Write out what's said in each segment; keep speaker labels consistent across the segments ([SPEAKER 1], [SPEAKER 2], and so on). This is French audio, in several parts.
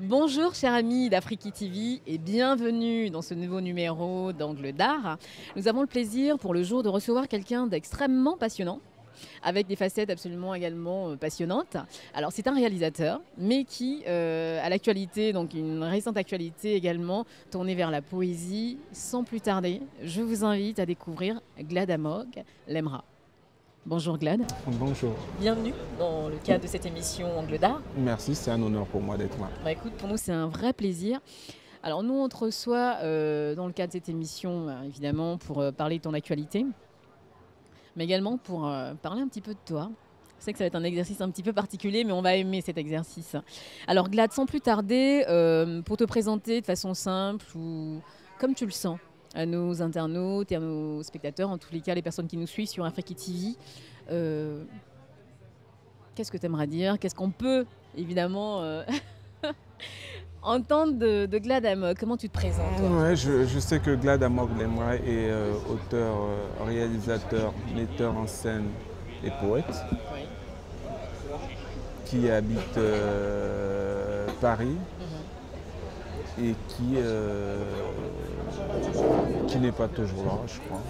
[SPEAKER 1] Bonjour chers amis d'Afrique TV et bienvenue dans ce nouveau numéro d'Angle d'Art. Nous avons le plaisir pour le jour de recevoir quelqu'un d'extrêmement passionnant, avec des facettes absolument également passionnantes. Alors c'est un réalisateur, mais qui a l'actualité, donc une récente actualité également, tournée vers la poésie. Sans plus tarder, je vous invite à découvrir Glad Amog Lemra. Bonjour Glad.
[SPEAKER 2] Bonjour.
[SPEAKER 1] Bienvenue dans le cadre de cette émission Angle d'Art.
[SPEAKER 2] Merci, c'est un honneur pour moi d'être là.
[SPEAKER 1] Bah écoute, pour nous c'est un vrai plaisir. Alors nous on te reçoit dans le cadre de cette émission évidemment pour parler de ton actualité, mais également pour parler un petit peu de toi. Je sais que ça va être un exercice un petit peu particulier, mais on va aimer cet exercice. Alors Glad, sans plus tarder, pour te présenter de façon simple ou comme tu le sens, à nos internautes et à nos spectateurs, en tous les cas les personnes qui nous suivent sur Afrique TV, qu'est-ce que tu aimerais dire? Qu'est-ce qu'on peut évidemment entendre de Glad Amog? Comment tu te présentes toi?
[SPEAKER 2] Ouais, je sais que Glad Amog Lemra est auteur, réalisateur, metteur en scène et poète,
[SPEAKER 1] Oui.
[SPEAKER 2] qui habite Paris et qui n'est pas toujours là, je crois.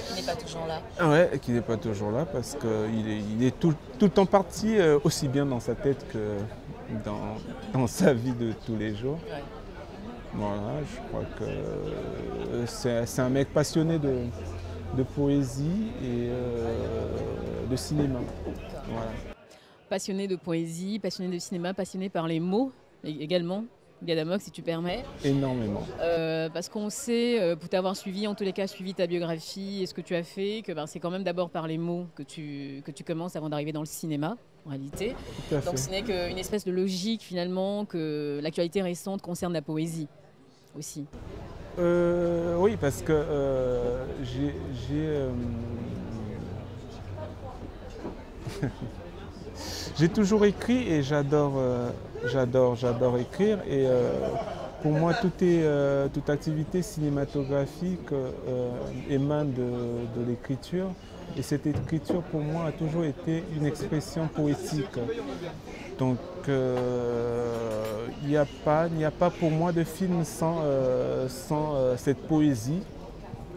[SPEAKER 1] Qui n'est pas toujours là.
[SPEAKER 2] Ouais, qui n'est pas toujours là parce qu'il est tout le temps parti aussi bien dans sa tête que dans sa vie de tous les jours.
[SPEAKER 1] Ouais.
[SPEAKER 2] Voilà, je crois que c'est un mec passionné de poésie et de cinéma. Voilà.
[SPEAKER 1] Passionné de poésie, passionné de cinéma, passionné par les mots également. Glad Amog, si tu permets.
[SPEAKER 2] Énormément.
[SPEAKER 1] Parce qu'on sait, pour t'avoir suivi, en tous les cas suivi ta biographie et ce que tu as fait, que c'est quand même d'abord par les mots que tu commences avant d'arriver dans le cinéma, en réalité.
[SPEAKER 2] Tout à fait.
[SPEAKER 1] Donc ce n'est qu'une espèce de logique finalement que l'actualité récente concerne la poésie aussi.
[SPEAKER 2] Oui, parce que j'ai toujours écrit et j'adore écrire. Et pour moi, toute activité cinématographique émane de l'écriture. Et cette écriture, pour moi, a toujours été une expression poétique. Donc, il n'y a pas pour moi de film sans cette poésie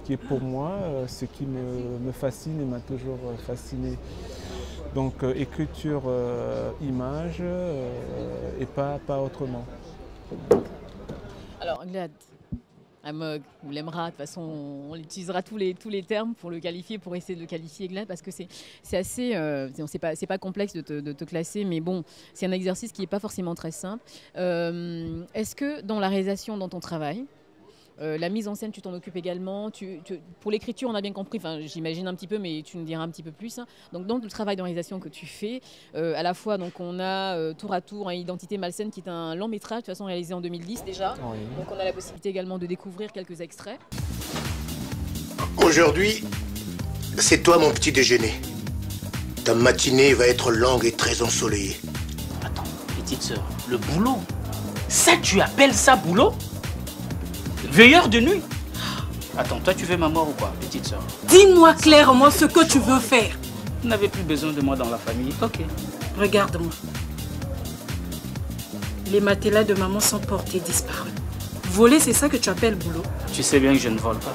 [SPEAKER 2] qui est pour moi ce qui me fascine et m'a toujours fasciné. Donc écriture, image et pas autrement.
[SPEAKER 1] Alors Glad Amog ou Lemra, de toute façon on utilisera tous les termes pour le qualifier, pour essayer de le qualifier Glad, parce que c'est assez, c'est pas complexe de te classer, mais bon, c'est un exercice qui n'est pas forcément très simple. Est-ce que dans la réalisation, dans ton travail, la mise en scène, tu t'en occupes également. Pour l'écriture, on a bien compris, j'imagine un petit peu, mais tu nous diras un petit peu plus. Donc, dans le travail de réalisation que tu fais, à la fois, donc, on a tour à tour Identité malsaine, qui est un long métrage, de toute façon réalisé en 2010 déjà.
[SPEAKER 2] Oui.
[SPEAKER 1] Donc, on a la possibilité également de découvrir quelques extraits.
[SPEAKER 3] Aujourd'hui, c'est toi mon petit déjeuner. Ta matinée va être longue et très ensoleillée.
[SPEAKER 4] Attends, petite sœur, le boulot, ça tu appelles ça boulot? Veilleur de nuit? Attends, toi tu veux ma mort ou quoi, petite sœur?
[SPEAKER 5] Dis-moi clairement ce que tu veux faire.
[SPEAKER 4] Vous n'avez plus besoin de moi dans la famille, ok.
[SPEAKER 5] Regarde-moi. Les matelas de maman sont portés disparus. Voler, c'est ça que tu appelles boulot?
[SPEAKER 4] Tu sais bien que je ne vole pas.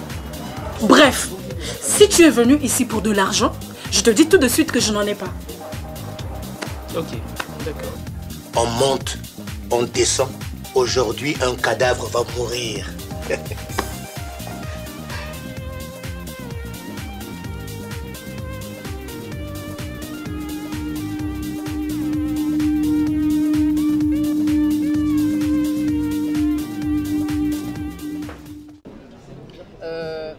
[SPEAKER 5] Bref, si tu es venu ici pour de l'argent, je te dis tout de suite que je n'en ai pas.
[SPEAKER 4] Ok, d'accord.
[SPEAKER 3] On monte, on descend. Aujourd'hui, un cadavre va mourir.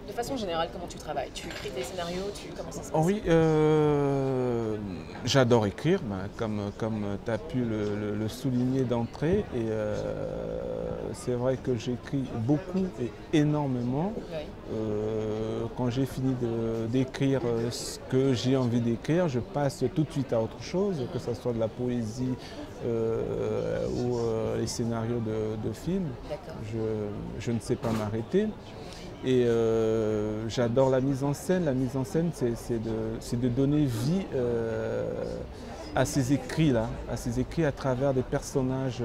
[SPEAKER 1] De façon générale, comment tu travailles? Tu écris tes scénarios, comment ça se passe?
[SPEAKER 2] Oh oui, j'adore écrire, comme tu as pu le souligner d'entrée. Et c'est vrai que j'écris beaucoup et énormément.
[SPEAKER 1] Oui.
[SPEAKER 2] Quand j'ai fini d'écrire ce que j'ai envie d'écrire, je passe tout de suite à autre chose, que ce soit de la poésie ou les scénarios de films. Je ne sais pas m'arrêter. Et j'adore la mise en scène. La mise en scène, c'est de donner vie à ces écrits-là, à ces écrits à travers des personnages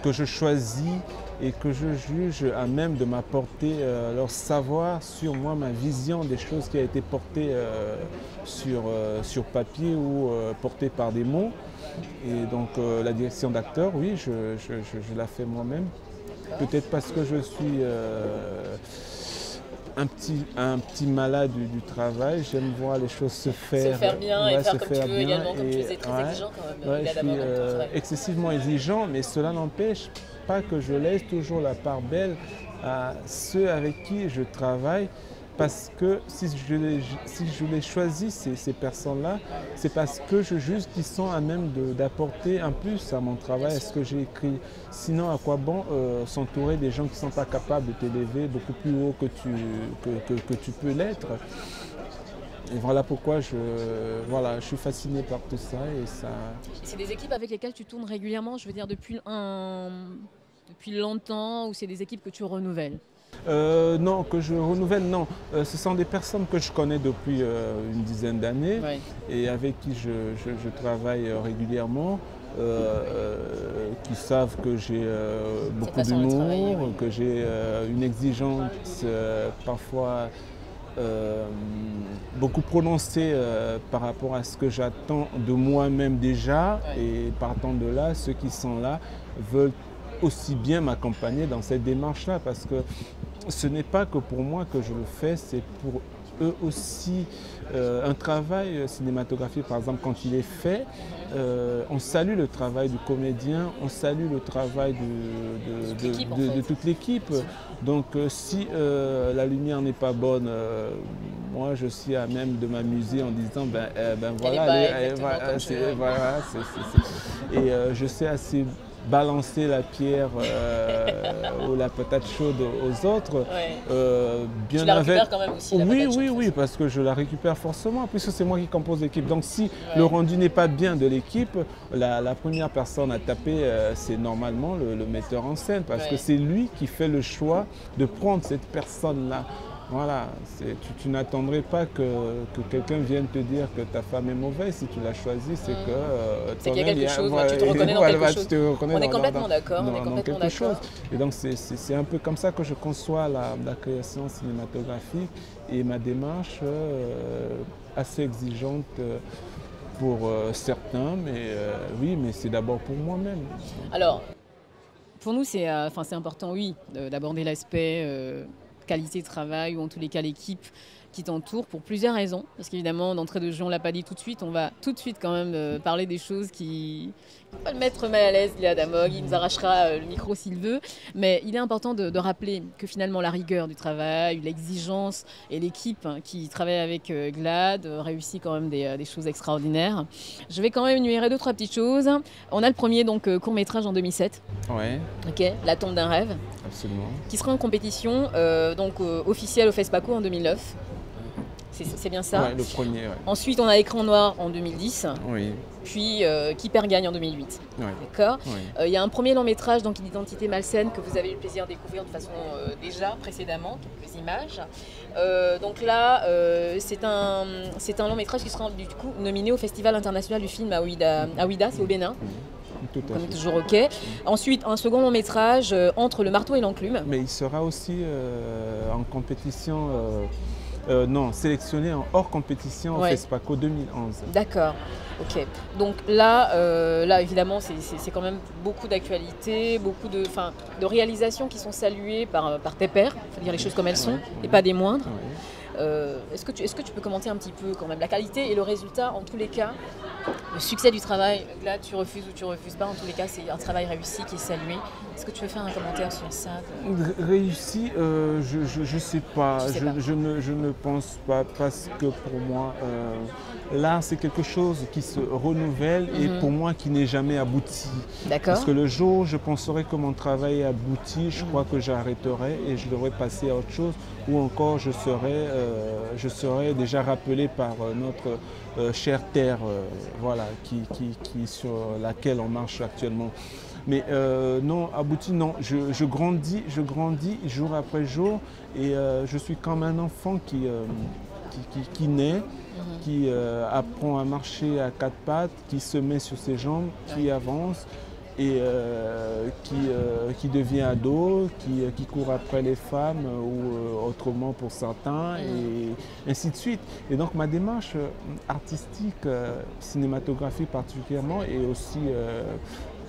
[SPEAKER 2] que je choisis et que je juge à même de m'apporter leur savoir sur moi, ma vision des choses qui a été portée sur papier ou portée par des mots. Et donc la direction d'acteur, oui, je la fais moi-même. Peut-être parce que je suis un petit malade du travail, j'aime voir les choses se faire
[SPEAKER 1] bien et faire comme tu veux également, comme tu disais, très exigeant quand même.
[SPEAKER 2] Je suis excessivement exigeant, mais cela n'empêche pas que je laisse toujours la part belle à ceux avec qui je travaille, parce que si je les choisis, ces personnes-là, c'est parce que je juge qu'ils sont à même d'apporter un plus à mon travail, à ce que j'ai écrit. Sinon, à quoi bon s'entourer des gens qui ne sont pas capables de t'élever beaucoup plus haut que tu peux l'être. Et voilà pourquoi je suis fasciné par tout ça.
[SPEAKER 1] C'est des équipes avec lesquelles tu tournes régulièrement, je veux dire depuis longtemps, ou c'est des équipes que tu renouvelles?
[SPEAKER 2] Non, que je renouvelle, non. Ce sont des personnes que je connais depuis une dizaine d'années et avec qui je travaille régulièrement, qui savent que j'ai beaucoup d'humour, que j'ai une exigence parfois beaucoup prononcée par rapport à ce que j'attends de moi-même déjà. Et partant de là, ceux qui sont là veulent aussi bien m'accompagner dans cette démarche-là, parce que ce n'est pas que pour moi que je le fais, c'est pour eux aussi. Un travail cinématographique, par exemple, quand il est fait, on salue le travail du comédien, on salue le travail de toute l'équipe. Donc si la lumière n'est pas bonne, moi je suis à même de m'amuser en disant et je sais assez balancer la pierre ou la patate chaude aux autres.
[SPEAKER 1] Bien tu la récupères quand même aussi,
[SPEAKER 2] oui, parce que je la récupère forcément, puisque c'est moi qui compose l'équipe. Donc si le rendu n'est pas bien de l'équipe, la première personne à taper, c'est normalement le metteur en scène, parce que c'est lui qui fait le choix de prendre cette personne-là. Voilà, tu n'attendrais pas que quelqu'un vienne te dire que ta femme est mauvaise. Si tu l'as choiie, c'est que
[SPEAKER 1] c'est qu'il y a quelque chose, tu te reconnais dans quelque chose. On est complètement d'accord,
[SPEAKER 2] Et donc c'est un peu comme ça que je conçois la création cinématographique et ma démarche assez exigeante pour certains, mais oui, mais c'est d'abord pour moi-même.
[SPEAKER 1] Alors, pour nous, c'est important, oui, d'aborder l'aspect qualité de travail, ou en tous les cas l'équipe qui t'entoure, pour plusieurs raisons. Parce qu'évidemment, d'entrée de jeu, on ne l'a pas dit tout de suite, on va tout de suite quand même parler des choses qui vont pas le mettre mal à l'aise, Léa Damog, il nous arrachera le micro s'il veut. Mais il est important de rappeler que finalement la rigueur du travail, l'exigence et l'équipe qui travaille avec GLAD réussit quand même des choses extraordinaires. Je vais quand même énumérer 2-3 petites choses. On a le premier court-métrage en 2007.
[SPEAKER 2] Ouais.
[SPEAKER 1] Ok, La tombe d'un rêve.
[SPEAKER 2] Absolument.
[SPEAKER 1] Qui sera en compétition officielle au FESPACO en 2009. C'est bien ça?
[SPEAKER 2] Oui, le premier. Ouais.
[SPEAKER 1] Ensuite, on a Écran noir en 2010.
[SPEAKER 2] Oui.
[SPEAKER 1] Puis Qui perd gagne en 2008.
[SPEAKER 2] Oui.
[SPEAKER 1] D'accord.
[SPEAKER 2] Oui.
[SPEAKER 1] Y a un premier long métrage, donc Identité malsaine, que vous avez eu le plaisir de découvrir de façon déjà précédemment, quelques images. Donc là, c'est un long métrage qui sera du coup nominé au Festival international du film à Ouida, c'est au Bénin.
[SPEAKER 2] Tout à fait.
[SPEAKER 1] Toujours ok. Ensuite, un second long métrage, Entre le marteau et l'enclume.
[SPEAKER 2] Mais il sera aussi en compétition, non, sélectionné en hors compétition au FESPACO 2011.
[SPEAKER 1] D'accord, ok. Donc là évidemment, c'est quand même beaucoup d'actualités, beaucoup de réalisations qui sont saluées par tes pairs, il faut dire les choses comme elles sont, et pas des moindres. Est-ce que tu peux commenter un petit peu quand même la qualité et le résultat, en tous les cas, le succès du travail? Là, tu refuses ou tu refuses pas, en tous les cas, c'est un travail réussi qui est salué. Est-ce que tu veux faire un commentaire sur ça?
[SPEAKER 2] Réussi, je sais pas. Je ne pense pas, parce que pour moi, l'art, c'est quelque chose qui se renouvelle et pour moi qui n'est jamais abouti.
[SPEAKER 1] D'accord.
[SPEAKER 2] Parce que le jour où je penserai que mon travail est abouti, je crois que j'arrêterai et je devrais passer à autre chose, ou encore je serai déjà rappelé par notre chère terre, sur laquelle on marche actuellement. Mais non, abouti, non. Je grandis jour après jour, et je suis comme un enfant qui naît, qui apprend à marcher à quatre pattes, qui se met sur ses jambes, qui avance et qui devient ado, qui court après les femmes ou autrement pour certains et ainsi de suite. Et donc ma démarche artistique, cinématographique particulièrement et aussi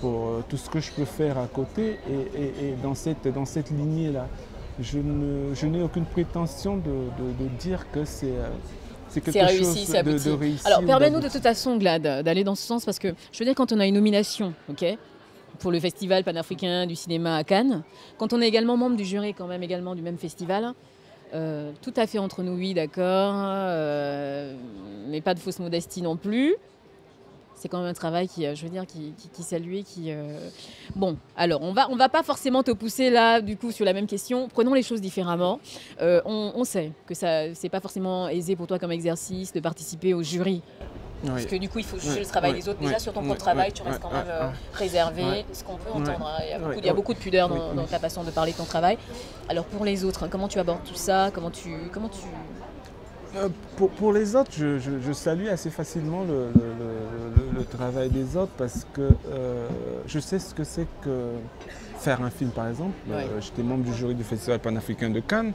[SPEAKER 2] pour tout ce que je peux faire à côté et dans cette lignée-là. Je n'ai aucune prétention de dire que c'est quelque
[SPEAKER 1] réussi,
[SPEAKER 2] chose de réussi.
[SPEAKER 1] Alors permets-nous de toute façon, Glad, d'aller dans ce sens parce que je veux dire quand on a une nomination, ok, pour le festival panafricain du cinéma à Cannes, quand on est également membre du jury quand même également du même festival, tout à fait entre nous, oui, d'accord, mais pas de fausse modestie non plus. C'est quand même un travail qui, je veux dire, qui salue, Bon, alors, on va pas forcément te pousser là, du coup, sur la même question. Prenons les choses différemment. On sait que c'est pas forcément aisé pour toi comme exercice de participer au jury. Oui. Parce que du coup, il faut juger le travail des autres. Déjà, sur ton propre travail, tu restes quand même réservé, ce qu'on peut entendre. Hein. Il y a beaucoup de pudeur dans ta façon de parler de ton travail. Alors, pour les autres, comment tu abordes tout ça? Comment tu...
[SPEAKER 2] Pour les autres, je salue assez facilement le travail des autres parce que je sais ce que c'est que faire un film, par exemple. J'étais membre du jury du Festival panafricain de Cannes.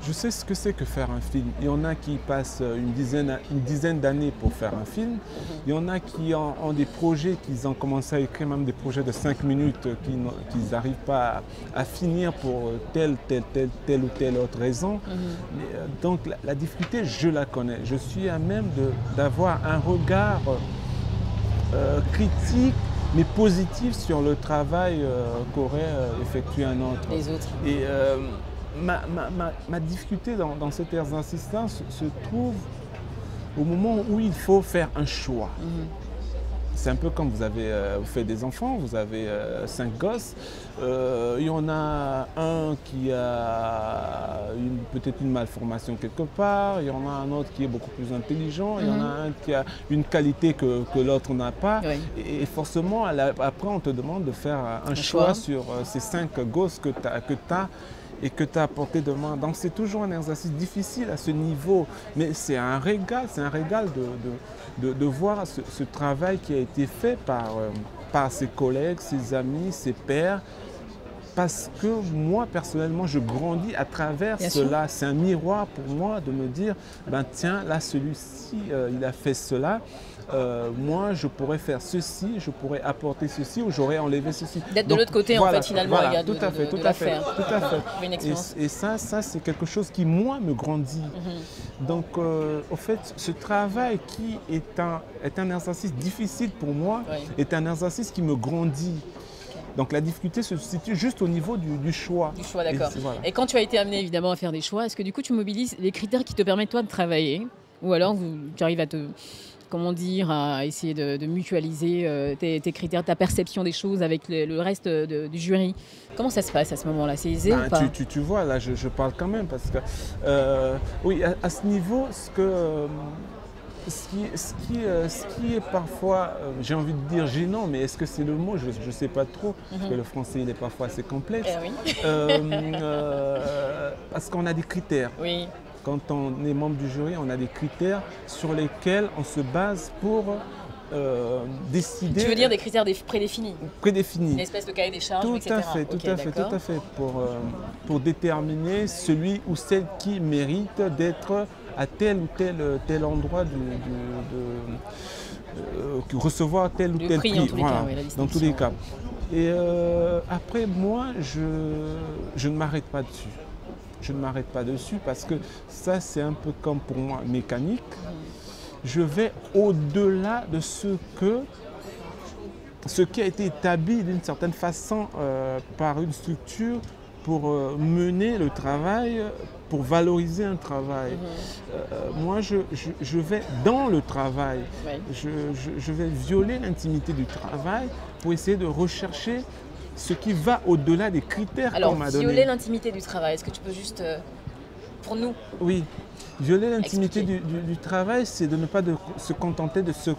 [SPEAKER 2] Je sais ce que c'est que faire un film. Il y en a qui passent une dizaine d'années pour faire un film. Il y en a qui ont des projets, qu'ils ont commencé à écrire, même des projets de 5 minutes qu'ils n'arrivent pas à finir pour telle ou telle autre raison. Mais, donc la difficulté, je la connais. Je suis à même d'avoir un regard critique, mais positif sur le travail qu'aurait effectué un autre.
[SPEAKER 1] Les autres.
[SPEAKER 2] Et, ma difficulté dans cet exercice se trouve au moment où il faut faire un choix. C'est un peu comme vous faites des enfants, vous avez 5 gosses. Il y en a un qui a peut-être une malformation quelque part, il y en a un autre qui est beaucoup plus intelligent, il y en a un qui a une qualité que l'autre n'a pas. Et forcément, après, on te demande de faire un choix sur ces 5 gosses que tu as et que tu as apporté demain. Donc c'est toujours un exercice difficile à ce niveau, mais c'est un régal de voir ce travail qui a été fait par ses collègues, ses amis, ses pairs, parce que moi personnellement je grandis à travers cela. C'est un miroir pour moi de me dire, ben tiens, là celui-ci il a fait cela. Moi, je pourrais faire ceci, je pourrais apporter ceci ou j'aurais enlevé ceci.
[SPEAKER 1] D'être de l'autre côté,
[SPEAKER 2] voilà,
[SPEAKER 1] en fait, finalement, il y a
[SPEAKER 2] tout à fait. Et ça, c'est quelque chose qui, moi, me grandit. Donc, au fait, ce travail qui est un exercice difficile pour moi, est un exercice qui me grandit. Donc la difficulté se situe juste au niveau du choix. Du choix,
[SPEAKER 1] d'accord. Et quand tu as été amené évidemment à faire des choix, est-ce que du coup tu mobilises les critères qui te permettent toi de travailler? Ou alors tu arrives à essayer de mutualiser tes critères, ta perception des choses avec le reste du jury? Comment ça se passe à ce moment-là? C'est aisé ou pas?
[SPEAKER 2] Tu vois, là je parle quand même parce que oui, à ce niveau, ce qui est parfois, j'ai envie de dire gênant, mais est-ce que c'est le mot? Je ne sais pas trop, parce que le français il est parfois assez complexe. Parce qu'on a des critères.
[SPEAKER 1] Oui.
[SPEAKER 2] Quand on est membre du jury, on a des critères sur lesquels on se base pour décider.
[SPEAKER 1] Tu veux dire des critères prédéfinis?
[SPEAKER 2] Prédéfinis.
[SPEAKER 1] Une espèce de cahier des charges,
[SPEAKER 2] tout à fait, pour déterminer celui ou celle qui mérite d'être à tel ou tel endroit recevoir tel ou tel prix. Dans tous les cas. Et après, moi, je ne m'arrête pas dessus. Je ne m'arrête pas dessus parce que ça, c'est un peu comme pour moi mécanique. Je vais au-delà de ce qui a été établi d'une certaine façon par une structure pour mener le travail, pour valoriser un travail. Moi, je vais dans le travail. Je vais violer l'intimité du travail pour essayer de rechercher ce qui va au-delà des critères qu'on m'a donnés.
[SPEAKER 1] Alors, violer l'intimité du travail, est-ce que tu peux juste, pour nous?
[SPEAKER 2] Oui, Violer l'intimité
[SPEAKER 1] Expliquez.
[SPEAKER 2] du travail, c'est de ne pas se contenter de ce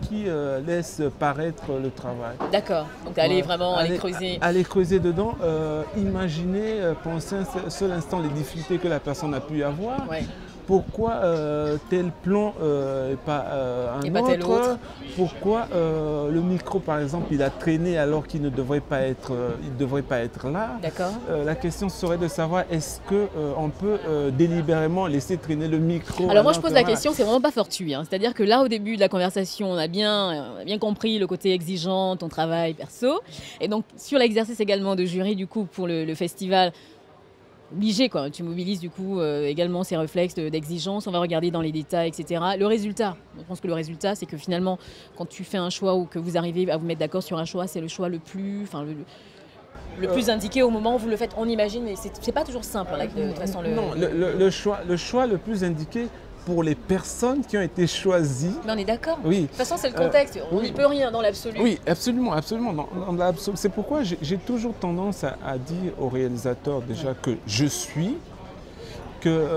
[SPEAKER 2] qui laisse paraître le travail.
[SPEAKER 1] D'accord. Donc aller
[SPEAKER 2] Ouais.
[SPEAKER 1] vraiment aller creuser.
[SPEAKER 2] Aller creuser dedans, imaginer, penser un seul instant les difficultés que la personne a pu avoir.
[SPEAKER 1] Ouais.
[SPEAKER 2] Pourquoi tel plan et pas un
[SPEAKER 1] Et
[SPEAKER 2] autre,
[SPEAKER 1] pas tel autre.
[SPEAKER 2] Pourquoi le micro par exemple il a traîné alors qu'il ne devrait pas être, il devrait pas être là.
[SPEAKER 1] D'accord.
[SPEAKER 2] La question serait de savoir est-ce qu'on peut délibérément laisser traîner le micro.
[SPEAKER 1] Alors moi je pose la
[SPEAKER 2] voilà.
[SPEAKER 1] question, c'est vraiment pas fortuit. Hein. C'est-à-dire que là au début de la conversation, on a bien compris le côté exigeant, ton travail perso. Et donc sur l'exercice également de jury du coup pour le festival, obligé quoi, tu mobilises du coup également ces réflexes d'exigence, on va regarder dans les détails, etc. Le résultat, je pense que le résultat c'est que finalement quand tu fais un choix ou que vous arrivez à vous mettre d'accord sur un choix, c'est le choix le plus, le plus indiqué au moment où vous le faites, on imagine, mais c'est pas toujours simple là, de toute façon.
[SPEAKER 2] Non, le choix le plus indiqué pour les personnes qui ont été choisies.
[SPEAKER 1] Mais on est d'accord.
[SPEAKER 2] Oui.
[SPEAKER 1] De toute façon c'est le contexte, on n'y peut rien dans l'absolu.
[SPEAKER 2] Oui, absolument, absolument. Dans l'absolu. C'est pourquoi j'ai toujours tendance à dire aux réalisateurs déjà que je suis, que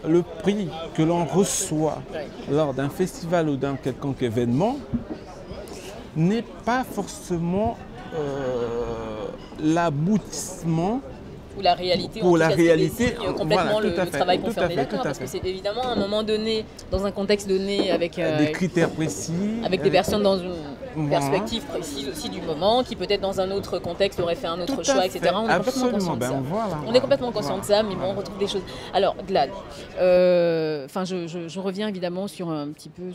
[SPEAKER 2] le prix que l'on reçoit lors d'un festival ou d'un quelconque événement n'est pas forcément l'aboutissement
[SPEAKER 1] Ou la réalité,
[SPEAKER 2] pour
[SPEAKER 1] en tout
[SPEAKER 2] la
[SPEAKER 1] cas,
[SPEAKER 2] réalité,
[SPEAKER 1] désigne complètement
[SPEAKER 2] voilà, tout à
[SPEAKER 1] le
[SPEAKER 2] fait,
[SPEAKER 1] travail
[SPEAKER 2] tout
[SPEAKER 1] qu'on
[SPEAKER 2] à
[SPEAKER 1] fait, on est
[SPEAKER 2] fait,
[SPEAKER 1] d'accord,
[SPEAKER 2] tout à
[SPEAKER 1] parce que
[SPEAKER 2] fait.
[SPEAKER 1] c'est évidemment à un moment donné, dans un contexte donné, avec
[SPEAKER 2] des critères précis.
[SPEAKER 1] avec des personnes dans une
[SPEAKER 2] Voilà.
[SPEAKER 1] perspective précise aussi du moment, qui peut-être dans un autre contexte aurait fait un autre
[SPEAKER 2] Tout à
[SPEAKER 1] choix,
[SPEAKER 2] fait,
[SPEAKER 1] etc. On est complètement
[SPEAKER 2] absolument,
[SPEAKER 1] conscient de ça.
[SPEAKER 2] voilà.
[SPEAKER 1] On est complètement conscient de ça, mais bon, on retrouve des choses. Alors, Glad, je reviens évidemment sur un petit peu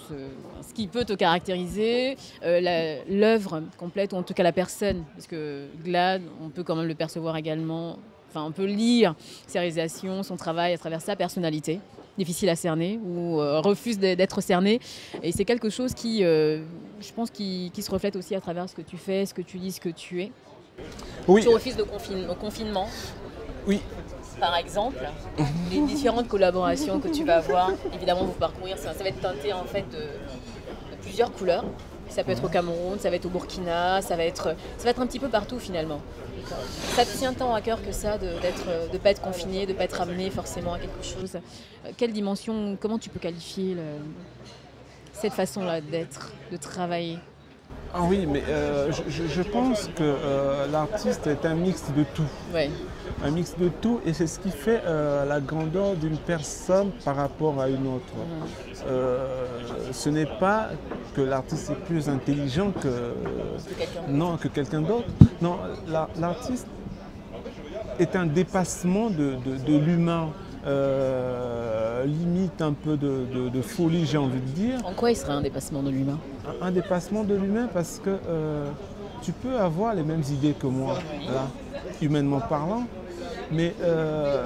[SPEAKER 1] ce qui peut te caractériser, l'œuvre complète, ou en tout cas la personne, parce que Glad, on peut quand même le percevoir également, enfin, on peut lire ses réalisations, son travail à travers sa personnalité, difficile à cerner, ou refuse d'être cerné. Et c'est quelque chose qui, je pense, qui se reflète aussi à travers ce que tu fais, ce que tu dis, ce que tu es.
[SPEAKER 2] Oui,
[SPEAKER 1] Tu refuses le confinement,
[SPEAKER 2] oui.
[SPEAKER 1] par exemple, les différentes collaborations que tu vas avoir, évidemment, vous parcourir, ça va être teinté en fait de plusieurs couleurs. Ça peut être au Cameroun, ça va être au Burkina, ça va être un petit peu partout finalement. Ça te tient tant à cœur que ça de ne pas être confiné, de ne pas être amené forcément à quelque chose. Quelle dimension, comment tu peux qualifier cette façon-là d'être, de travailler?
[SPEAKER 2] Ah oui, mais je pense que l'artiste est un mix de tout.
[SPEAKER 1] Ouais.
[SPEAKER 2] Un mix de tout, et c'est ce qui fait la grandeur d'une personne par rapport à une autre. Ce n'est pas que l'artiste est plus intelligent que quelqu'un d'autre. Non, l'artiste est un dépassement de l'humain. Limite un peu de folie, j'ai envie de dire.
[SPEAKER 1] En quoi il serait un dépassement de l'humain?
[SPEAKER 2] Un dépassement de l'humain parce que tu peux avoir les mêmes idées que moi, là, humainement parlant, mais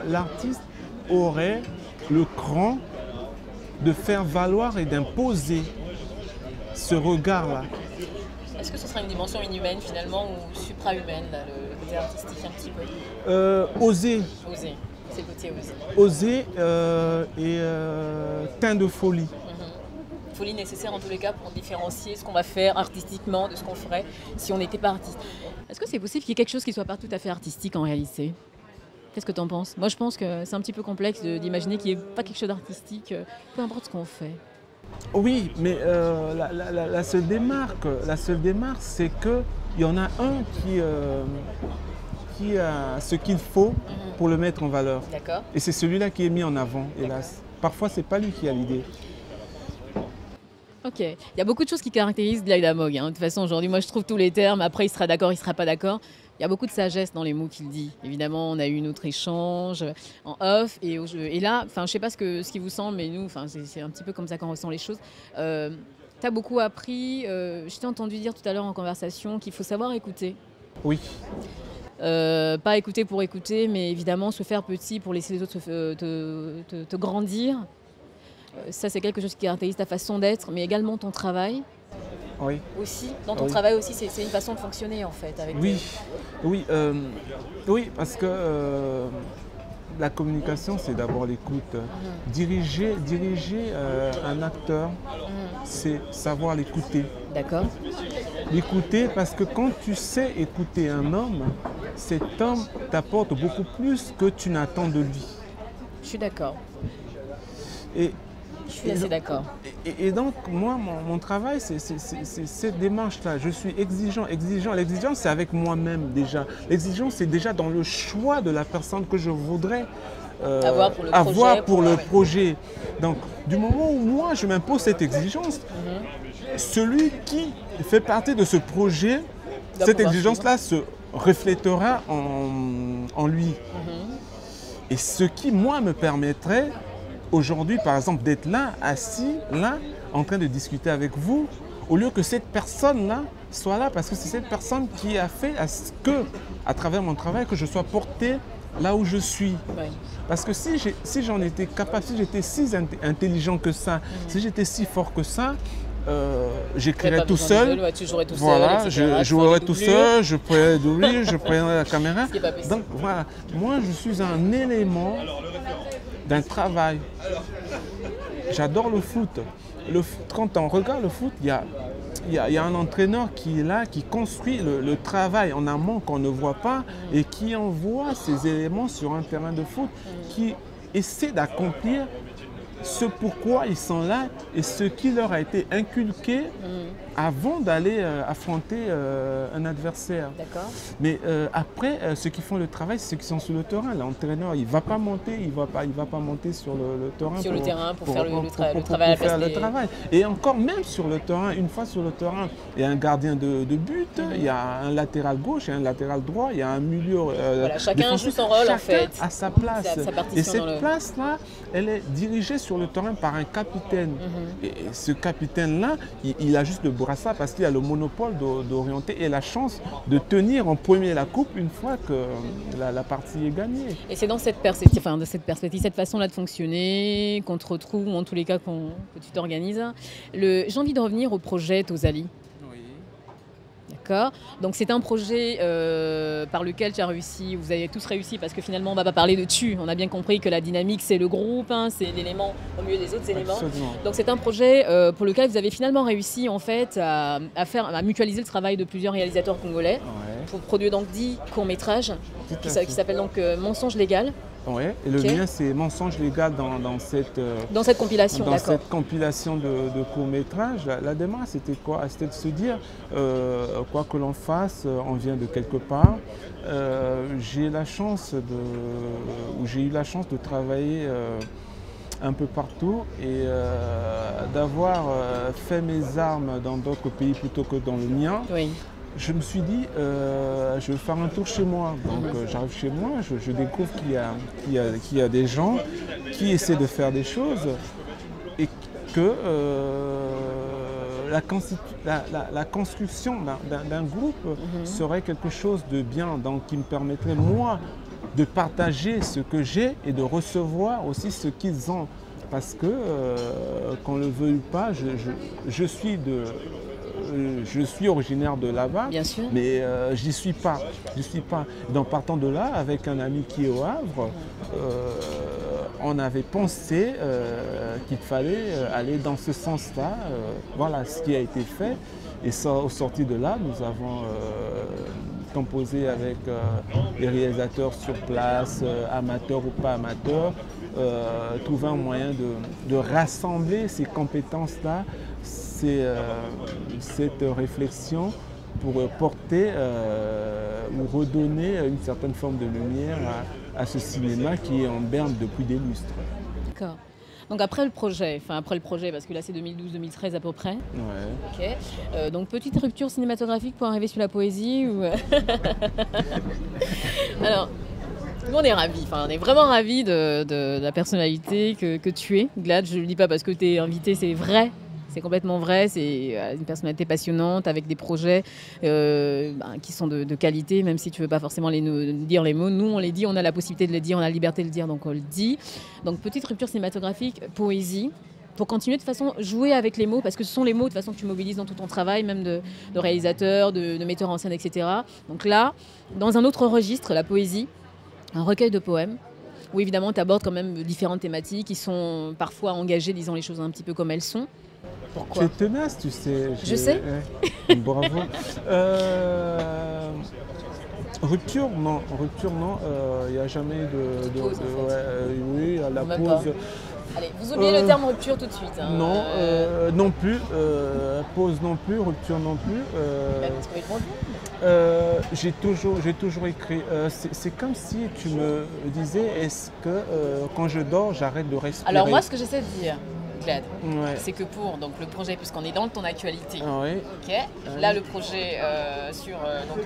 [SPEAKER 2] l'artiste aurait le cran de faire valoir et d'imposer ce regard-là.
[SPEAKER 1] Est-ce que ce serait une dimension inhumaine finalement ou supra-humaine, là, le côté artistique un petit peu?
[SPEAKER 2] Oser.
[SPEAKER 1] Oser, c'est le côté oser.
[SPEAKER 2] Oser et teint de folie.
[SPEAKER 1] Folie nécessaire en tous les cas pour différencier ce qu'on va faire artistiquement de ce qu'on ferait si on n'était pas artiste. Est-ce que c'est possible qu'il y ait quelque chose qui ne soit pas tout à fait artistique en réalité? Qu'est-ce que tu en penses? Moi je pense que c'est un petit peu complexe d'imaginer qu'il n'y ait pas quelque chose d'artistique, peu importe ce qu'on fait.
[SPEAKER 2] Oui, mais la seule démarque, c'est qu'il y en a un qui a ce qu'il faut pour le mettre en valeur.
[SPEAKER 1] D'accord.
[SPEAKER 2] Et c'est celui-là qui est mis en avant, hélas. Parfois, c'est pas lui qui a l'idée.
[SPEAKER 1] Ok. Il y a beaucoup de choses qui caractérisent Glad Amog. Hein. De toute façon, aujourd'hui, moi je trouve tous les termes. Après, il sera d'accord, il ne sera pas d'accord. Il y a beaucoup de sagesse dans les mots qu'il dit. Évidemment, on a eu notre échange en off. Et là, je ne sais pas ce qui vous semble, mais nous, c'est un petit peu comme ça qu'on ressent les choses. Tu as beaucoup appris. Je t'ai entendu dire tout à l'heure en conversation qu'il faut savoir écouter.
[SPEAKER 2] Oui.
[SPEAKER 1] Pas écouter pour écouter, mais évidemment se faire petit pour laisser les autres te grandir. Ça, c'est quelque chose qui caractérise ta façon d'être, mais également ton travail.
[SPEAKER 2] Oui.
[SPEAKER 1] Aussi, dans ton travail aussi, c'est une façon de fonctionner en fait. Avec
[SPEAKER 2] Oui, parce que la communication, c'est d'abord l'écoute. Diriger un acteur, c'est savoir l'écouter.
[SPEAKER 1] D'accord.
[SPEAKER 2] L'écouter parce que quand tu sais écouter un homme, cet homme t'apporte beaucoup plus que tu n'attends de lui.
[SPEAKER 1] Je suis d'accord.
[SPEAKER 2] Et,
[SPEAKER 1] Je suis assez d'accord.
[SPEAKER 2] et donc, moi, mon travail, c'est cette démarche-là. Je suis exigeant. L'exigence, c'est avec moi-même déjà. L'exigence, c'est déjà dans le choix de la personne que je voudrais avoir pour le projet. Donc, du moment où moi, je m'impose cette exigence, celui qui fait partie de ce projet, cette exigence-là se reflétera en lui. Et ce qui, moi, me permettrait aujourd'hui, par exemple, d'être là, assis, là, en train de discuter avec vous, au lieu que cette personne-là soit là, parce que c'est cette personne qui a fait à ce que, à travers mon travail, que je sois porté là où je suis.
[SPEAKER 1] Ouais.
[SPEAKER 2] Parce que si j'en étais capable, si j'étais si intelligent que ça, si j'étais si fort que ça, j'écrirais tout seul.
[SPEAKER 1] Tu jouerais tout
[SPEAKER 2] voilà,
[SPEAKER 1] seul, etc.
[SPEAKER 2] je jouerais tout seul, je pourrais doubler, je prendrais la caméra.
[SPEAKER 1] Ce qui est pas possible.
[SPEAKER 2] Donc voilà, moi je suis un élément d'un travail. J'adore le foot. Quand on regarde le foot, il y a un entraîneur qui est là, qui construit le travail en amont qu'on ne voit pas et qui envoie ces éléments sur un terrain de foot, qui essaie d'accomplir ce pourquoi ils sont là et ce qui leur a été inculqué avant d'aller affronter un adversaire.
[SPEAKER 1] D'accord.
[SPEAKER 2] Mais après, ceux qui font le travail, c'est ceux qui sont sur le terrain. L'entraîneur, il ne va pas monter, il va pas monter sur le terrain.
[SPEAKER 1] Sur le terrain pour faire le travail
[SPEAKER 2] pour
[SPEAKER 1] à la
[SPEAKER 2] faire
[SPEAKER 1] place
[SPEAKER 2] le travail. Et encore même sur le terrain, une fois sur le terrain, il y a un gardien de but, il y a un latéral gauche, il y a un latéral droit, il y a un milieu.
[SPEAKER 1] Voilà, chacun joue son rôle en fait.
[SPEAKER 2] À sa place.
[SPEAKER 1] Sa partition
[SPEAKER 2] Et cette
[SPEAKER 1] dans le...
[SPEAKER 2] place-là, elle est dirigée sur le terrain par un capitaine. Et ce capitaine-là, il a juste le brassard parce qu'il a le monopole d'orienter et la chance de tenir en premier la coupe une fois que la partie est gagnée.
[SPEAKER 1] Et c'est dans cette perspective, cette façon-là de fonctionner, qu'on te retrouve, ou en tous les cas que tu t'organises. J'ai envie de revenir au projet Tozali. D'accord. Donc c'est un projet par lequel tu as réussi, vous avez tous réussi, parce que finalement on ne va pas parler de tu. On a bien compris que la dynamique c'est le groupe, hein, c'est l'élément au milieu des autres éléments.
[SPEAKER 2] Absolument.
[SPEAKER 1] Donc c'est un projet pour lequel vous avez finalement réussi en fait à mutualiser le travail de plusieurs réalisateurs congolais pour produire donc 10 courts-métrages qui s'appellent donc Mensonge légal.
[SPEAKER 2] Oui, et le mien c'est Mensonge légal dans cette
[SPEAKER 1] compilation.
[SPEAKER 2] Dans cette compilation de courts-métrages. La démarche c'était quoi? C'était de se dire, quoi que l'on fasse, on vient de quelque part. J'ai eu la chance de travailler un peu partout et d'avoir fait mes armes dans d'autres pays plutôt que dans le mien.
[SPEAKER 1] Oui.
[SPEAKER 2] Je me suis dit, je vais faire un tour chez moi. Donc j'arrive chez moi, je découvre qu'il y a des gens qui essaient de faire des choses et que la construction d'un groupe serait quelque chose de bien, donc qui me permettrait moi de partager ce que j'ai et de recevoir aussi ce qu'ils ont. Parce que, qu'on le veuille pas, je suis originaire de là-bas, mais j'y suis pas. Donc partant de là, avec un ami qui est au Havre, on avait pensé qu'il fallait aller dans ce sens-là. Voilà ce qui a été fait. Et ça, au sorti de là, nous avons composé avec les réalisateurs sur place, amateurs ou pas amateurs, trouver un moyen de rassembler ces compétences-là, cette réflexion pour porter ou redonner une certaine forme de lumière à ce cinéma qui est en berne depuis des lustres.
[SPEAKER 1] D'accord. Donc après le projet, parce que là c'est 2012-2013 à peu près.
[SPEAKER 2] Ouais.
[SPEAKER 1] Ok. Donc petite rupture cinématographique pour arriver sur la poésie ou... Alors, nous on est ravis, on est vraiment ravis de la personnalité que tu es, Glad. Je ne le dis pas parce que tu es invité, c'est vrai. C'est complètement vrai, c'est une personnalité passionnante avec des projets qui sont de qualité, même si tu ne veux pas forcément dire les mots. Nous, on les dit, on a la possibilité de les dire, on a la liberté de le dire, donc on le dit. Donc petite rupture cinématographique, poésie, pour continuer de façon jouer avec les mots, parce que ce sont les mots de toute façon que tu mobilises dans tout ton travail, même de réalisateur, de metteur en scène, etc. Donc là, dans un autre registre, la poésie, un recueil de poèmes, où évidemment tu abordes quand même différentes thématiques qui sont parfois engagées, disons les choses un petit peu comme elles sont. Pourquoi ?
[SPEAKER 2] Tu es tenace, tu sais.
[SPEAKER 1] Je sais.
[SPEAKER 2] Bravo. Rupture, non. Il n'y a jamais de
[SPEAKER 1] pause, en fait.
[SPEAKER 2] oui, la
[SPEAKER 1] Même
[SPEAKER 2] pause.
[SPEAKER 1] pas. Allez, vous oubliez le terme rupture tout de suite. Hein.
[SPEAKER 2] Non, non plus. Pause non plus, rupture non plus.
[SPEAKER 1] Bah, vous trouvez le bon terme.
[SPEAKER 2] J'ai toujours écrit. C'est comme si tu me disais, est-ce que quand je dors, j'arrête de respirer?
[SPEAKER 1] Alors moi, ce que j'essaie de dire, Glad,
[SPEAKER 2] Ouais.
[SPEAKER 1] c'est que pour donc, le projet, puisqu'on est dans ton actualité,
[SPEAKER 2] Ah oui.
[SPEAKER 1] ok. Là, le projet sur donc,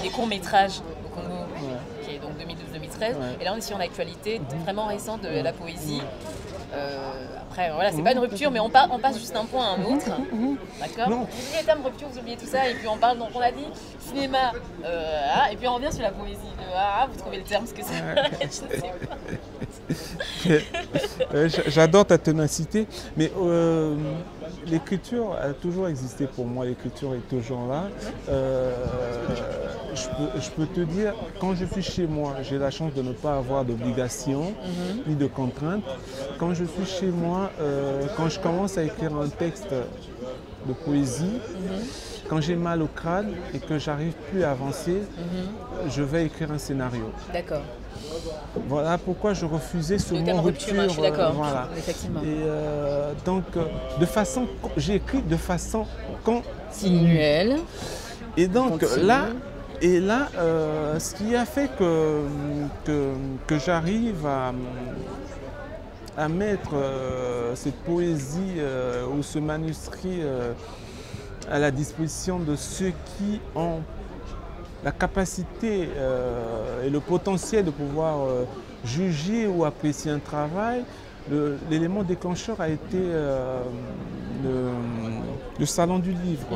[SPEAKER 1] des courts-métrages au Congo, qui est donc 2012-2013.
[SPEAKER 2] Ouais.
[SPEAKER 1] Et là, on est sur une actualité vraiment récente de la poésie. Après, voilà, c'est pas une rupture, mais on passe juste d'un point à un autre. D'accord.
[SPEAKER 2] Non.
[SPEAKER 1] Vous oubliez le terme rupture, vous oubliez tout ça, et puis on parle, donc on a dit cinéma, et puis on revient sur la poésie. Vous trouvez le terme, ce que c'est. Je sais pas.
[SPEAKER 2] J'adore ta ténacité, mais l'écriture a toujours existé pour moi, l'écriture est toujours là. Je peux te dire, quand je suis chez moi, j'ai la chance de ne pas avoir d'obligations ni de contraintes. Quand je suis chez moi, quand je commence à écrire un texte de poésie, quand j'ai mal au crâne et que j'arrive plus à avancer, je vais écrire un scénario.
[SPEAKER 1] D'accord.
[SPEAKER 2] Voilà pourquoi je refusais ce
[SPEAKER 1] Le
[SPEAKER 2] mot
[SPEAKER 1] terme
[SPEAKER 2] rupture.
[SPEAKER 1] rupture, je suis d'accord.
[SPEAKER 2] Voilà.
[SPEAKER 1] Effectivement.
[SPEAKER 2] Et donc, j'ai écrit de façon continue.
[SPEAKER 1] Sinuel.
[SPEAKER 2] Et donc
[SPEAKER 1] Continue.
[SPEAKER 2] là, ce qui a fait que j'arrive à mettre cette poésie ou ce manuscrit à la disposition de ceux qui ont la capacité et le potentiel de pouvoir juger ou apprécier un travail, l'élément déclencheur a été le Salon du Livre.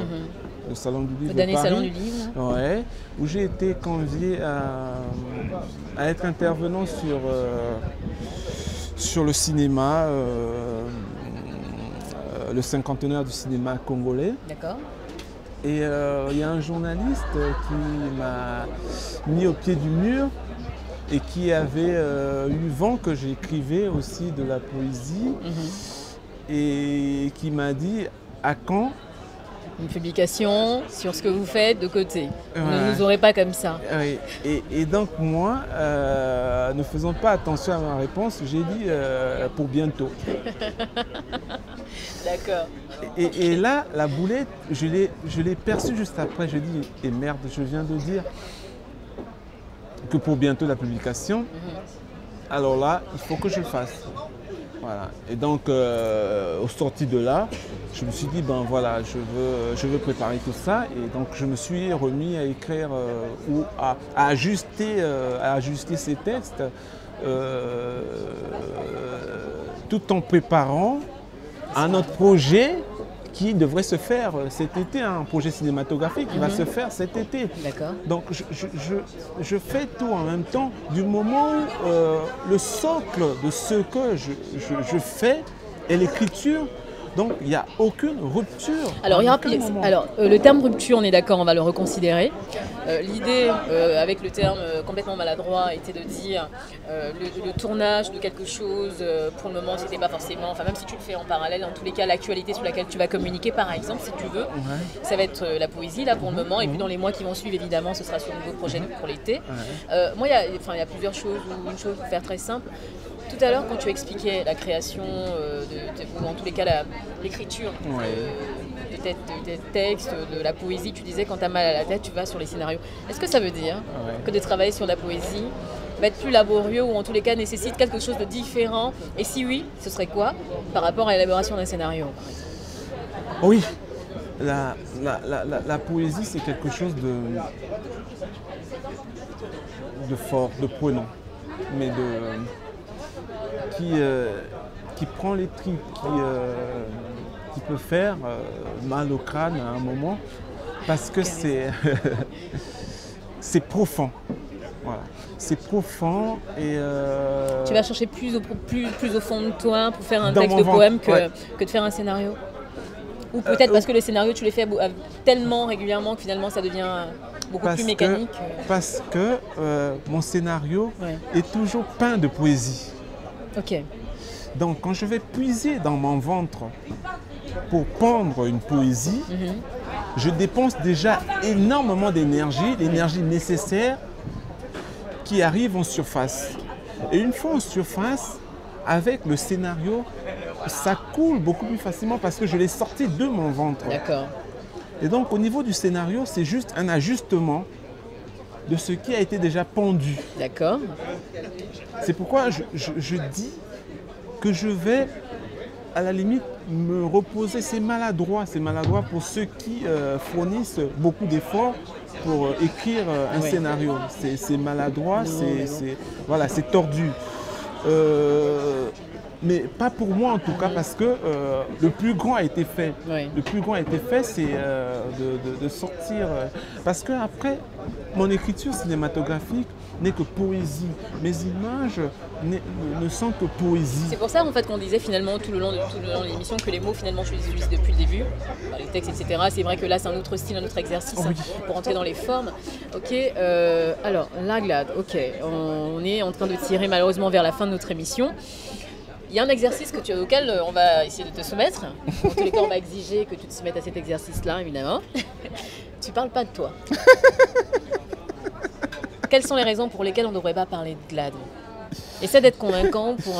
[SPEAKER 2] Le Salon du Livre
[SPEAKER 1] Le dernier
[SPEAKER 2] de Paris,
[SPEAKER 1] salon du livre.
[SPEAKER 2] ouais, où j'ai été convié à être intervenant sur le cinéma, le cinquantenaire du cinéma congolais.
[SPEAKER 1] D'accord.
[SPEAKER 2] Et il y a un journaliste qui m'a mis au pied du mur et qui avait eu vent que j'écrivais aussi de la poésie et qui m'a dit à quand
[SPEAKER 1] Une publication sur ce que vous faites de côté. Vous
[SPEAKER 2] Ouais.
[SPEAKER 1] ne nous aurez pas comme ça.
[SPEAKER 2] Oui. Et donc moi, ne faisant pas attention à ma réponse, j'ai dit pour bientôt.
[SPEAKER 1] D'accord.
[SPEAKER 2] Et là, la boulette, je l'ai perçue juste après. Je dis, et merde, je viens de dire que pour bientôt la publication. Alors là, il faut que je le fasse. Voilà. Et donc, au sorti de là, je me suis dit, ben voilà, je veux préparer tout ça. Et donc, je me suis remis à écrire ou à ajuster ces textes tout en préparant un autre projet qui devrait se faire cet été, un projet cinématographique qui va se faire cet été.
[SPEAKER 1] D'accord.
[SPEAKER 2] Donc je fais tout en même temps du moment où le socle de ce que je fais est l'écriture. Donc il n'y a aucune rupture.
[SPEAKER 1] Alors,
[SPEAKER 2] à
[SPEAKER 1] il y a-
[SPEAKER 2] aucun moment.
[SPEAKER 1] le terme rupture, on est d'accord, on va le reconsidérer. L'idée, avec le terme complètement maladroit, était de dire le tournage de quelque chose, pour le moment, c'était pas forcément, enfin même si tu le fais en parallèle, en tous les cas, l'actualité sur laquelle tu vas communiquer, par exemple, si tu veux, ça va être la poésie, là, pour le moment, et puis dans les mois qui vont suivre, évidemment, ce sera sur un nouveau projet pour l'été. Moi, il y a plusieurs choses, ou une chose pour faire très simple. Tout à l'heure, quand tu expliquais la création, ou en tous les cas l'écriture de tes textes, de la poésie, tu disais quand tu as mal à la tête, tu vas sur les scénarios. Est-ce que ça veut dire que de travailler sur la poésie va être plus laborieux ou en tous les cas nécessite quelque chose de différent? Et si oui, ce serait quoi par rapport à l'élaboration d'un scénario, par exemple?
[SPEAKER 2] Oui, la poésie, c'est quelque chose de fort, de prenant, mais qui prend les tripes, qui peut faire mal au crâne à un moment, parce que c'est profond. Voilà. C'est profond et...
[SPEAKER 1] Tu vas chercher plus au fond de toi pour faire un
[SPEAKER 2] Dans
[SPEAKER 1] texte
[SPEAKER 2] mon
[SPEAKER 1] de poème
[SPEAKER 2] ventre,
[SPEAKER 1] que de faire un scénario? Ou peut-être parce que le scénario, tu les fais tellement régulièrement que finalement ça devient beaucoup plus mécanique.
[SPEAKER 2] Parce que mon scénario est toujours peint de poésie.
[SPEAKER 1] Ok.
[SPEAKER 2] Donc quand je vais puiser dans mon ventre pour pondre une poésie, je dépense déjà énormément d'énergie, l'énergie nécessaire qui arrive en surface. Et une fois en surface, avec le scénario, ça coule beaucoup plus facilement parce que je l'ai sorti de mon ventre.
[SPEAKER 1] D'accord.
[SPEAKER 2] Et donc au niveau du scénario, c'est juste un ajustement de ce qui a été déjà pendu.
[SPEAKER 1] D'accord.
[SPEAKER 2] C'est pourquoi je dis que je vais à la limite me reposer. C'est maladroit pour ceux qui fournissent beaucoup d'efforts pour écrire un scénario. C'est maladroit, voilà, c'est tordu. Mais pas pour moi en tout cas, parce que le plus grand a été fait.
[SPEAKER 1] Oui.
[SPEAKER 2] Le plus grand a été fait, c'est de sortir. Parce que après, mon écriture cinématographique n'est que poésie. Mes images ne sont que poésie.
[SPEAKER 1] C'est pour ça en fait qu'on disait finalement tout le long de l'émission que les mots finalement je les utilise depuis le début, les textes, etc. C'est vrai que là c'est un autre style, un autre exercice pour entrer dans les formes. Ok, alors la Glad, ok, on est en train de tirer malheureusement vers la fin de notre émission. Il y a un exercice auquel on va essayer de te soumettre. En tous les cas, on va exiger que tu te soumettes à cet exercice-là, évidemment. Tu parles pas de toi. Quelles sont les raisons pour lesquelles on ne devrait pas parler de Glad? Essaie d'être convaincant pour...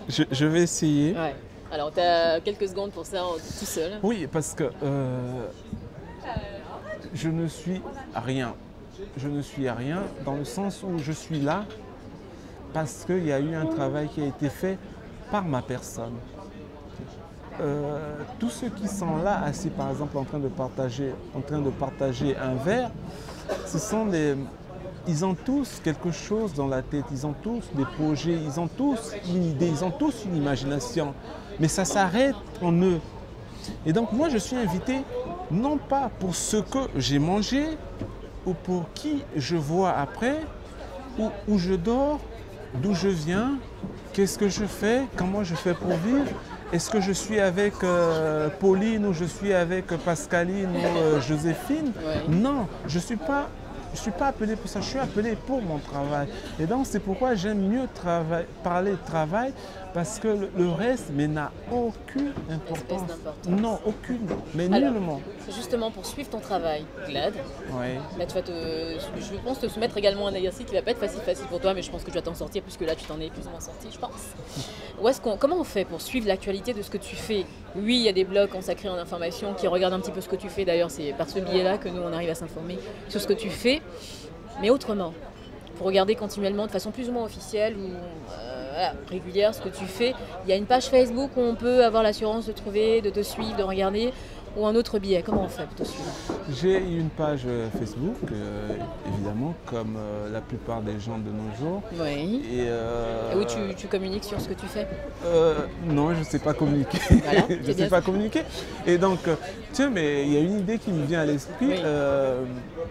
[SPEAKER 2] Je vais essayer.
[SPEAKER 1] Ouais. Alors, tu as quelques secondes pour ça, tout seul.
[SPEAKER 2] Oui, parce que je ne suis rien. Je ne suis rien dans le sens où je suis là parce qu'il y a eu un travail qui a été fait par ma personne. Tous ceux qui sont là, assis par exemple en train de partager un verre, ce sont des... Ils ont tous quelque chose dans la tête, ils ont tous des projets, ils ont tous une idée, ils ont tous une imagination. Mais ça s'arrête en eux. Et donc moi je suis invité, non pas pour ce que j'ai mangé, ou pour qui je vois après, ou où je dors, d'où je viens, qu'est-ce que je fais, comment je fais pour vivre. Est-ce que je suis avec Pauline ou je suis avec Pascaline ou Joséphine? Non, je ne suis pas appelé pour ça, je suis appelé pour mon travail. Et donc c'est pourquoi j'aime mieux parler de travail, parce que le reste n'a aucune importance. Non, aucune, mais nullement.
[SPEAKER 1] Justement, pour suivre ton travail, Glad, là, je pense te soumettre également un exercice qui ne va pas être facile pour toi, mais je pense que tu vas t'en sortir, puisque là tu t'en es plus ou moins sorti, je pense. Comment on fait pour suivre l'actualité de ce que tu fais? Oui, il y a des blogs consacrés en information qui regardent un petit peu ce que tu fais, d'ailleurs c'est par ce biais-là que nous on arrive à s'informer sur ce que tu fais, mais autrement, pour regarder continuellement de façon plus ou moins officielle ou régulière ce que tu fais. Il y a une page Facebook où on peut avoir l'assurance de trouver, de te suivre, de regarder, ou un autre biais. Comment on fait pour te suivre?
[SPEAKER 2] J'ai une page Facebook, évidemment, comme la plupart des gens de nos jours.
[SPEAKER 1] Oui. Et où tu communiques sur ce que tu fais?
[SPEAKER 2] Non, je ne sais pas communiquer.
[SPEAKER 1] Voilà,
[SPEAKER 2] je ne sais pas communiquer. Et donc, tiens, mais il y a une idée qui me vient à l'esprit.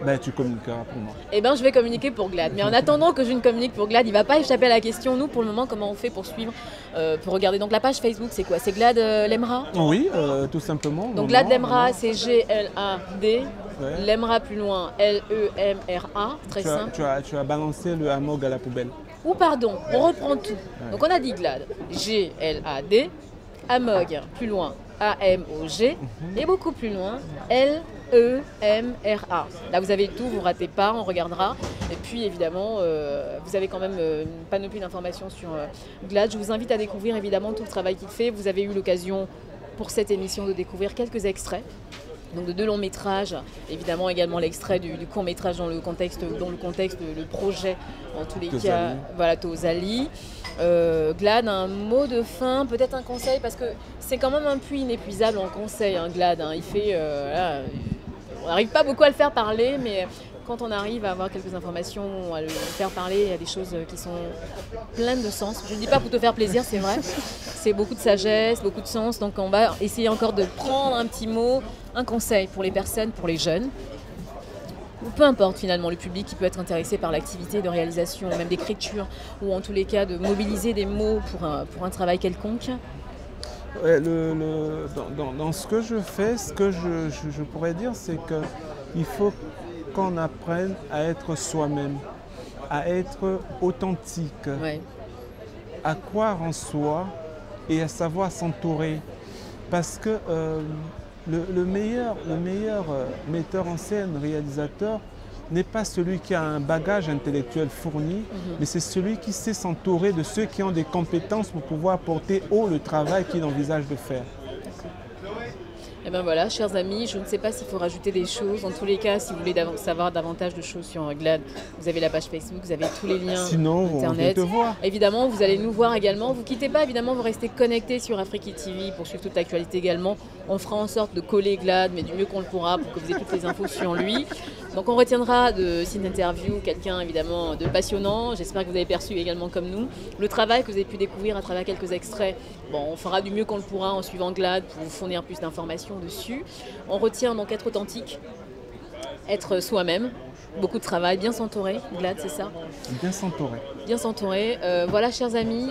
[SPEAKER 1] Oui.
[SPEAKER 2] Tu communiqueras pour moi.
[SPEAKER 1] Eh bien, je vais communiquer pour Glad. Mais en attendant que je ne communique pour Glad, il ne va pas échapper à la question. Nous, pour le moment, comment on fait pour suivre, pour regarder? Donc, la page Facebook, c'est quoi? C'est Glad Lemra?
[SPEAKER 2] Oui, tout simplement.
[SPEAKER 1] Donc, Glad Lemra, c'est Glad. Ouais. Lemra plus loin, Lemra. Très simple.
[SPEAKER 2] Tu as balancé le Amog à la poubelle.
[SPEAKER 1] Ou pardon, on reprend tout. Ouais. Donc, on a dit Glad. Glad. Amog plus loin, Amog. Et beaucoup plus loin, Lemra. Là, vous avez tout, vous ne ratez pas, on regardera. Et puis, évidemment, vous avez quand même une panoplie d'informations sur Glad. Je vous invite à découvrir, évidemment, tout le travail qu'il fait. Vous avez eu l'occasion, pour cette émission, de découvrir quelques extraits. Donc de 2 longs métrages, évidemment également l'extrait du court métrage dans le contexte, le projet, en tous les cas, voilà, Tozali. Glad, un mot de fin, peut-être un conseil, parce que c'est quand même un puits inépuisable en conseil, hein, Glad. Hein, il fait, on n'arrive pas beaucoup à le faire parler, mais quand on arrive à avoir quelques informations, à le faire parler, il y a des choses qui sont pleines de sens. Je ne dis pas pour te faire plaisir, c'est vrai. C'est beaucoup de sagesse, beaucoup de sens. Donc on va essayer encore de prendre un petit mot, un conseil pour les personnes, pour les jeunes. Ou peu importe finalement le public qui peut être intéressé par l'activité de réalisation, même d'écriture, ou en tous les cas de mobiliser des mots pour un travail quelconque.
[SPEAKER 2] Ouais, dans ce que je fais, ce que je pourrais dire, c'est qu'il faut qu'on apprenne à être soi-même, à être authentique, à croire en soi et à savoir s'entourer. Parce que le meilleur metteur en scène, réalisateur, n'est pas celui qui a un bagage intellectuel fourni, mais c'est celui qui sait s'entourer de ceux qui ont des compétences pour pouvoir porter haut le travail qu'il envisage de faire.
[SPEAKER 1] Et bien voilà, chers amis, je ne sais pas s'il faut rajouter des choses. En tous les cas, si vous voulez savoir davantage de choses sur GLAD, vous avez la page Facebook, vous avez tous les liens
[SPEAKER 2] Sinon,
[SPEAKER 1] Internet.
[SPEAKER 2] on vient te voir.
[SPEAKER 1] Évidemment, vous allez nous voir également. Vous ne quittez pas, évidemment, vous restez connectés sur Afrique TV pour suivre toute l'actualité également. On fera en sorte de coller GLAD, mais du mieux qu'on le pourra pour que vous ayez toutes les infos sur lui. Donc on retiendra de cette interview quelqu'un évidemment de passionnant. J'espère que vous avez perçu également comme nous le travail que vous avez pu découvrir à travers quelques extraits. Bon, on fera du mieux qu'on le pourra en suivant GLAD pour vous fournir plus d'informations dessus. On retient donc être authentique, être soi-même, beaucoup de travail, bien s'entourer. GLAD, c'est ça?
[SPEAKER 2] Bien s'entourer.
[SPEAKER 1] Bien s'entourer. Voilà, chers amis,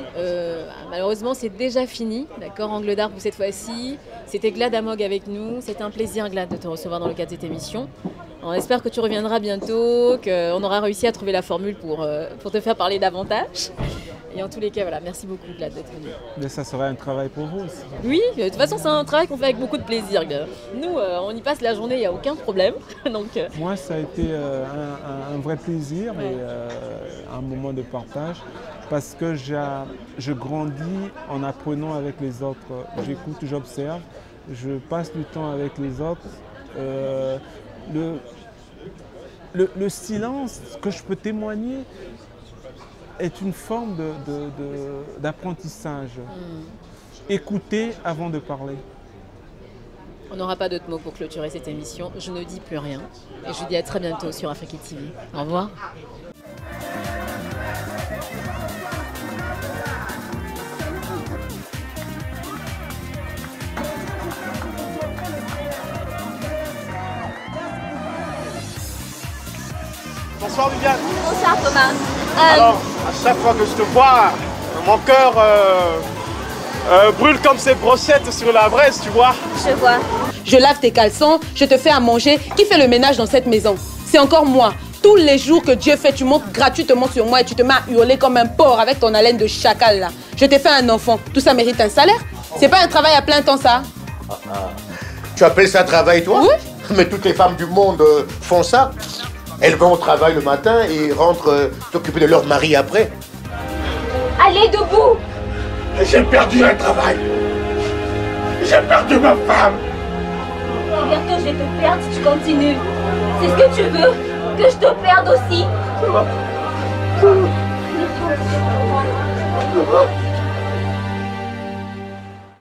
[SPEAKER 1] malheureusement, c'est déjà fini. D'accord, Angle d'Art pour cette fois-ci. C'était GLAD Amog avec nous. C'était un plaisir, GLAD, de te recevoir dans le cadre de cette émission. On espère que tu reviendras bientôt, qu'on aura réussi à trouver la formule pour te faire parler davantage. Et en tous les cas, voilà, merci beaucoup, GLAD, d'être venu.
[SPEAKER 2] Mais ça serait un travail pour vous aussi.
[SPEAKER 1] Oui, de toute façon, c'est un travail qu'on fait avec beaucoup de plaisir, GLAD. Nous, on y passe la journée, il n'y a aucun problème. Donc,
[SPEAKER 2] Moi, ça a été un vrai plaisir et un moment de partage parce que je grandis en apprenant avec les autres. J'écoute, j'observe, je passe du temps avec les autres. Le silence que je peux témoigner est une forme d'apprentissage. Écouter avant de parler.
[SPEAKER 1] On n'aura pas d'autres mots pour clôturer cette émission. Je ne dis plus rien. Et je vous dis à très bientôt sur Afrique TV. Au revoir.
[SPEAKER 6] Bonsoir Viviane.
[SPEAKER 7] Bonsoir Thomas.
[SPEAKER 6] Alors, à chaque fois que je te vois, mon cœur brûle comme ces brochettes sur la braise, tu vois.
[SPEAKER 7] Je vois.
[SPEAKER 5] Je lave tes caleçons, je te fais à manger. Qui fait le ménage dans cette maison? C'est encore moi. Tous les jours que Dieu fait, tu montes gratuitement sur moi et tu te mets à hurler comme un porc avec ton haleine de chacal là. Je t'ai fait un enfant. Tout ça mérite un salaire? C'est pas un travail à plein temps ça?
[SPEAKER 3] Tu appelles ça travail, toi?
[SPEAKER 5] Oui.
[SPEAKER 3] Mais toutes les femmes du monde font ça. Elles vont au travail le matin et rentrent s'occuper de leur mari après.
[SPEAKER 7] Allez, debout.
[SPEAKER 3] J'ai perdu un travail. J'ai perdu ma femme.
[SPEAKER 7] Et bientôt je vais te perdre si tu continues. C'est ce que tu veux? Que je te perde aussi?